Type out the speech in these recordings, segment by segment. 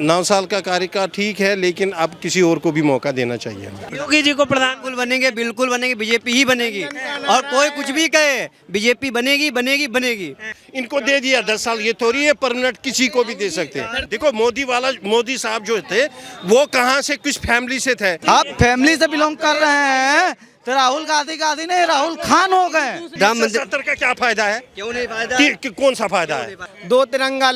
9 साल का कार्यकाल ठीक है, लेकिन अब किसी और को भी मौका देना चाहिए। योगी जी को प्रधान बिल्कुल बनेंगे, बीजेपी ही बनेगी। और कोई कुछ भी कहे, बीजेपी बनेगी बनेगी बनेगी। इनको दे दिया 10 साल, ये थोड़ी है परमानेंट, किसी को भी दे सकते हैं। देखो मोदी साहब जो थे वो कहाँ से, किस फैमिली से थे? आप फैमिली से बिलोंग कर रहे हैं तो राहुल गांधी नहीं, राहुल खान हो गए। 370 का क्या फायदा है? क्यों नहीं फायदा? कौन सा फायदा है? 2 तिरंगा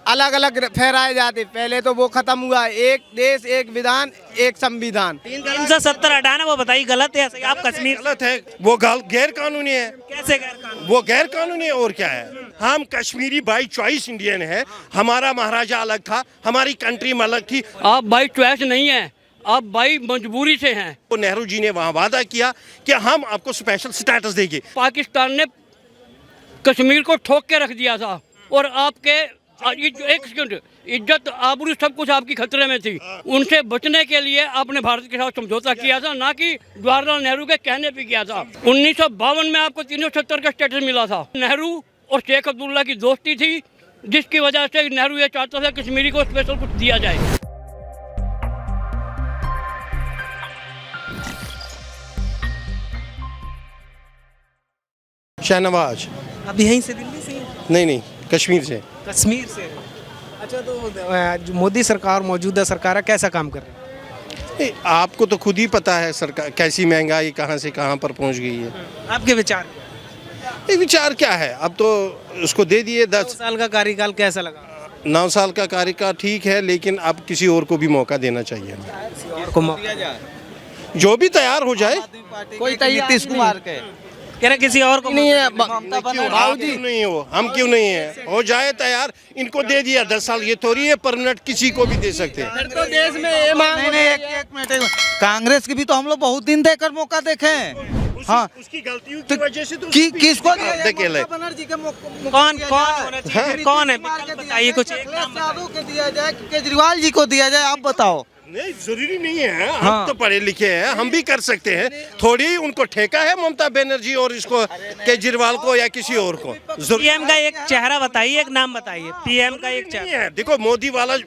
अलग अलग फहराए जाते, पहले तो वो खत्म हुआ। एक देश एक विधान एक संविधान। 370 हटाना वो बताइए गलत है या आप कश्मीर गलत है, वो गैर कानूनी है। कैसे गैर कानूनी? वो गैर कानूनी है और क्या है? हम कश्मीरी बाई चॉइस इंडियन है। हमारा महाराजा अलग था, हमारी कंट्री में अलग थी। आप बाई चॉइस नहीं है, आप बाई मजबूरी से हैं। तो नेहरू जी ने वहाँ वादा किया कि हम आपको स्पेशल स्टेटस देंगे। पाकिस्तान ने कश्मीर को ठोक के रख दिया था और आपके एक सेकंड, इज्जत आबरू सब कुछ आपकी खतरे में थी। उनसे बचने के लिए आपने भारत के साथ समझौता किया था, ना कि जवाहरलाल नेहरू के कहने पे किया था। 1952 में आपको 370 का स्टेटस मिला था। नेहरू और शेख अब्दुल्ला की दोस्ती थी, जिसकी वजह से नेहरू ये चाहता था कश्मीरी को स्पेशल कुछ दिया जाए। शाहनवाज अब यहीं से, दिल्ली से? नहीं, कश्मीर से। कश्मीर से। अच्छा, तो मोदी सरकार, मौजूदा सरकार है, कैसा काम कर रही है? आपको तो खुद ही पता है सरकार कैसी महंगाई कहाँ से कहाँ पर पहुँच गई है। आपके विचार? ये विचार क्या है, अब तो उसको दे दिए 9 10। साल का कार्यकाल कैसा लगा? 9 साल का कार्यकाल ठीक है, लेकिन अब किसी और को भी मौका देना चाहिए। और को मौका जो भी तैयार हो जाए। कोई नीतीश कुमार के कह रहे किसी और को नहीं है, क्यों नहीं हो, हम क्यों नहीं है? हो जाए तैयार, इनको दे दिया 10 साल, ये थोड़ी है परमानेंट, किसी को भी दे सकते हैं। तो देश में ये मांग नहीं, एक मिनट। कांग्रेस की भी तो हम लोग बहुत दिन देकर मौका देखे। हाँ, उसकी गलतियों की वजह से तो किसको दिया जाए? देखिए ले। ममता बनर्जी के कौन होना चाहिए? कौन है बताइए कुछ। अखिलेश यादव को दिया जाए, केजरीवाल जी को दिया जाए, आप बताओ। नहीं, जरूरी नहीं है। हम तो पढ़े लिखे हैं, हम भी कर सकते हैं। थोड़ी उनको ठेका है ममता बनर्जी और इसको केजरीवाल को या किसी और को। पीएम का एक चेहरा बताइए, एक नाम बताइए पीएम का एक चेहरा। देखो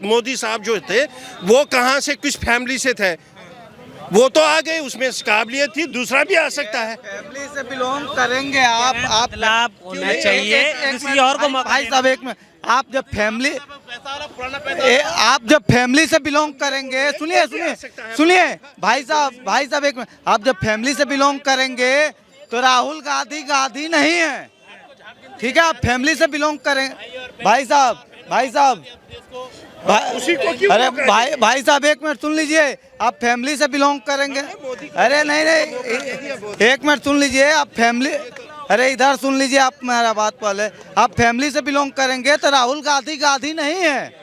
मोदी साहब जो थे वो कहाँ से, किस फैमिली से थे? वो तो आ गए, उसमें काबिलियत थी, दूसरा भी आ सकता है। फैमिली से बिलोंग करेंगे आप लाभ होना चाहिए किसी और को। भाई साहब एक मिनट, आप जब फैमिली से बिलोंग करेंगे, सुनिए भाई साहब एक मिनट, आप जब फैमिली से बिलोंग करेंगे तो राहुल गांधी नहीं है, ठीक है? आप फैमिली से बिलोंग करेंगे। भाई साहब अरे भाई साहब एक मिनट सुन लीजिए, आप फैमिली से बिलोंग करेंगे। अरे नहीं, एक मिनट सुन लीजिए, आप फैमिली, अरे इधर सुन लीजिए, आप मेरा बात पहले। आप फैमिली से बिलोंग करेंगे तो राहुल गांधी नहीं है,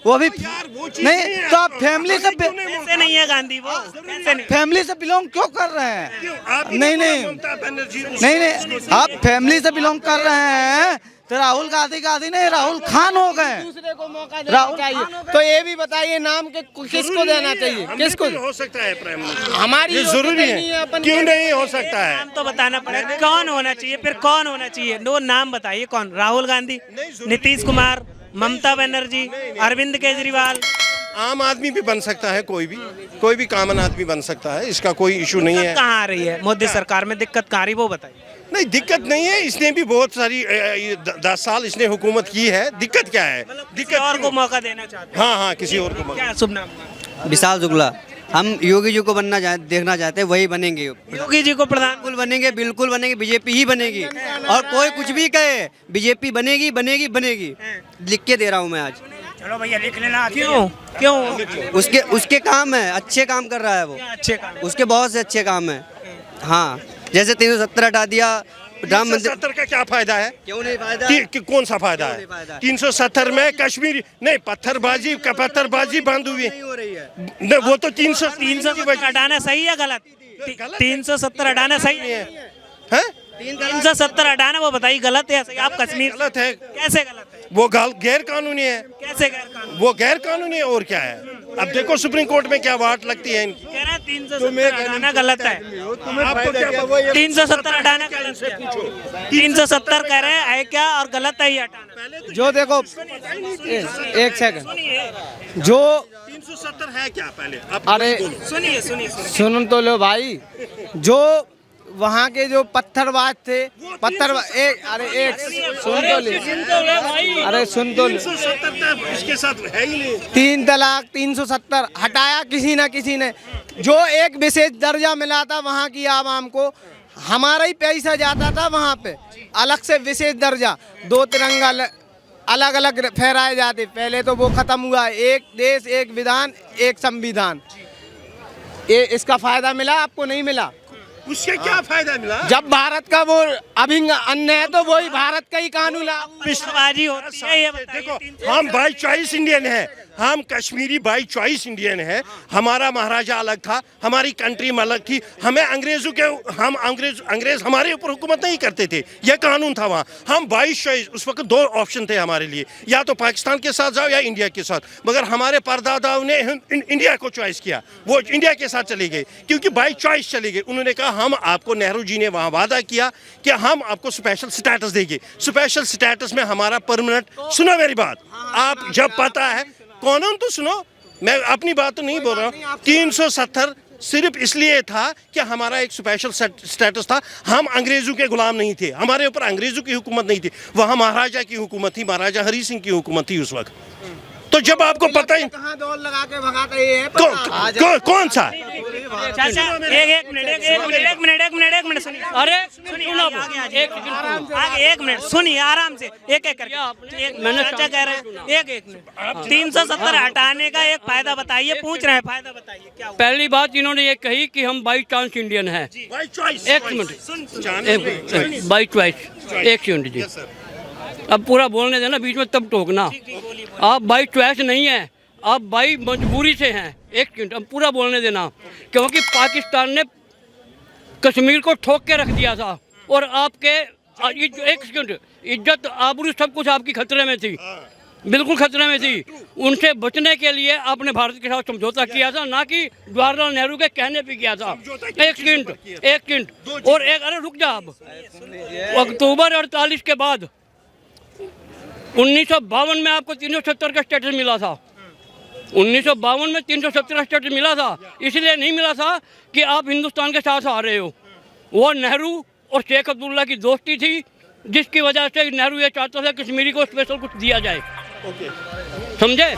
वो भी नहीं। तो आप फैमिली से कैसे नहीं है गांधी? वो कैसे नहीं? फैमिली से बिलोंग क्यों कर रहे हैं? नहीं, आप फैमिली से बिलोंग कर रहे हैं तो राहुल गांधी नहीं, राहुल खान हो गए। दूसरे को मौका देना चाहिए। तो ये भी बताइए नाम के किसको देना चाहिए? किसको हो सकता है प्राइम मिनिस्टर? हमारी ये जरूरी है, क्यों नहीं हो सकता है? नाम तो बताना पड़ेगा, कौन होना चाहिए, फिर कौन होना चाहिए? दो नाम बताइए, कौन? राहुल गांधी, नीतीश कुमार, ममता बनर्जी, अरविंद केजरीवाल। आम आदमी भी बन सकता है, कोई भी कॉमन आदमी बन सकता है, इसका कोई इशू नहीं है। कहाँ आ रही है मोदी सरकार में दिक्कत? कहाँ आ रही वो बताइए। नहीं, दिक्कत नहीं है, इसने भी बहुत सारी 10 साल इसने हुकूमत की है। दिक्कत क्या है? किसी और को मौका देना चाहते हैं? हाँ, किसी और को मौका। क्या शुभ नाम? विशाल शुक्ला। हम योगी जी को देखना चाहते हैं, वही बनेंगे। योगी जी को प्रधान बिल्कुल बनेंगे, बीजेपी ही बनेगी। और कोई कुछ भी कहे, बीजेपी बनेगी बनेगी बनेगी। लिख के दे रहा हूँ मैं आज। चलो भैया लिख लेना। क्यों? उसके काम है, अच्छे काम कर रहा है वो। अच्छे काम? उसके बहुत से अच्छे काम है। हाँ, जैसे 370 हटा दिया, राम मंदिर। 370 का क्या फायदा है? क्यों नहीं फायदा? कौन सा फायदा है? 370 में कश्मीर नहीं, पत्थरबाजी बंद हुई नहीं हो रही है। नहीं, वो तो 370 हटाना सही है गलत? 370 हटाना सही है? 370 हटाना वो बताइए गलत है या सही? आप कश्मीर गलत है। कैसे गलत है? वो गैर कानूनी है। कैसे गैर कानूनी? वो गैर कानूनी है और क्या है? अब देखो सुप्रीम कोर्ट में क्या वाट लगती है इनकी। कह रहे हैं 370 हटाना गलत है। आपको क्या पता? 370 हटाना गलत है। 370 कह रहे हैं है क्या और गलत है ये हटाना। जो देखो एक सेकंड, जो 370 है क्या पहले आप अरे सुनिए सुनिए सुन तो लो भाई, जो वहाँ के जो पत्थरबाज थे, एक अरे एक सुन तो ले, अरे सुन तो ले, 370 इसके साथ है ही नहीं। 3 तलाक 370 हटाया किसी ना किसी ने। जो एक विशेष दर्जा मिला था वहाँ की आवाम को, हमारा ही पैसा जाता था वहाँ पे, अलग से विशेष दर्जा, 2 तिरंगा अलग अलग फहराए जाते। पहले तो वो खत्म हुआ, एक देश एक विधान एक संविधान। ये इसका फायदा मिला आपको? नहीं मिला। उससे क्या फायदा मिला? जब भारत का वो अभिन्न अन्न है तो वही भारत का ही कानून ला। पिछवाजी होती है ये देखो, बताइए। हम बाई चॉइस इंडियन है, हम कश्मीरी बाई चॉइस इंडियन है। हमारा महाराजा अलग था, हमारी कंट्री में अलग थी। हमें अंग्रेजों के अंग्रेज हमारे ऊपर हुकूमत नहीं करते थे, यह कानून था वहाँ। हम बाई चॉइस, उस वक्त 2 ऑप्शन थे हमारे लिए, या तो पाकिस्तान के साथ जाओ या इंडिया के साथ। मगर हमारे परदादाओं ने इंडिया को चॉइस किया, वो इंडिया के साथ चले गए, क्योंकि बाई चॉइस चले गए। उन्होंने कहा हम आपको, नेहरू जी ने वहाँ वादा किया कि हम आपको स्पेशल स्टेटस देंगे। स्पेशल स्टेटस में हमारा परमानेंट, सुनो मेरी बात, आप जब पता है कानून तो सुनो, मैं अपनी बात तो नहीं बोल रहा हूँ। 370 सिर्फ इसलिए था कि हमारा एक स्पेशल स्टेटस था, हम अंग्रेजों के गुलाम नहीं थे, हमारे ऊपर अंग्रेजों की हुकूमत नहीं थी, वहाँ महाराजा की हुकूमत थी, महाराजा हरी सिंह की हुकूमत थी उस वक्त। तो जब आपको पता ही कहाँ दौड़ लगा के भगाते हैं कौन सा चाचा एक मिनट सुनिए। अरे सुनिए एक मिनट सुनिए आराम से, एक करके। एक मैंने चाचा कह रहे हैं एक मिनट, 370 हटाने का एक फायदा बताइए, पूछ रहे हैं फायदा बताइए क्या हुआ? पहली बात इन्होंने ये कही कि हम बाई चांस इंडियन हैं। By choice? एक मिनट, बाई चॉइस, एक सेकंड जी, अब पूरा बोलने देना, बीच में तब टोकना। आप बाई चॉइस नहीं है, आप बाई मजबूरी से हैं। एक मिनट, अब पूरा बोलने देना, क्योंकि पाकिस्तान ने कश्मीर को ठोक के रख दिया था और आपके एक सेकंड, इज्जत आबरू सब कुछ आपकी खतरे में थी, बिल्कुल खतरे में थी। उनसे बचने के लिए आपने भारत के साथ समझौता किया था, ना कि जवाहरलाल नेहरू के कहने पे किया था। एक सेकंड और एक, अरे रुक जा आप। अक्टूबर 48 के बाद 1952 में आपको 370 का स्टेटस मिला था। 1952 में 370 का स्टेटस मिला था, इसलिए नहीं मिला था कि आप हिंदुस्तान के साथ आ रहे हो। वो नेहरू और शेख अब्दुल्ला की दोस्ती थी, जिसकी वजह से नेहरू ये चाहता था कश्मीरी को स्पेशल कुछ दिया जाए। समझे?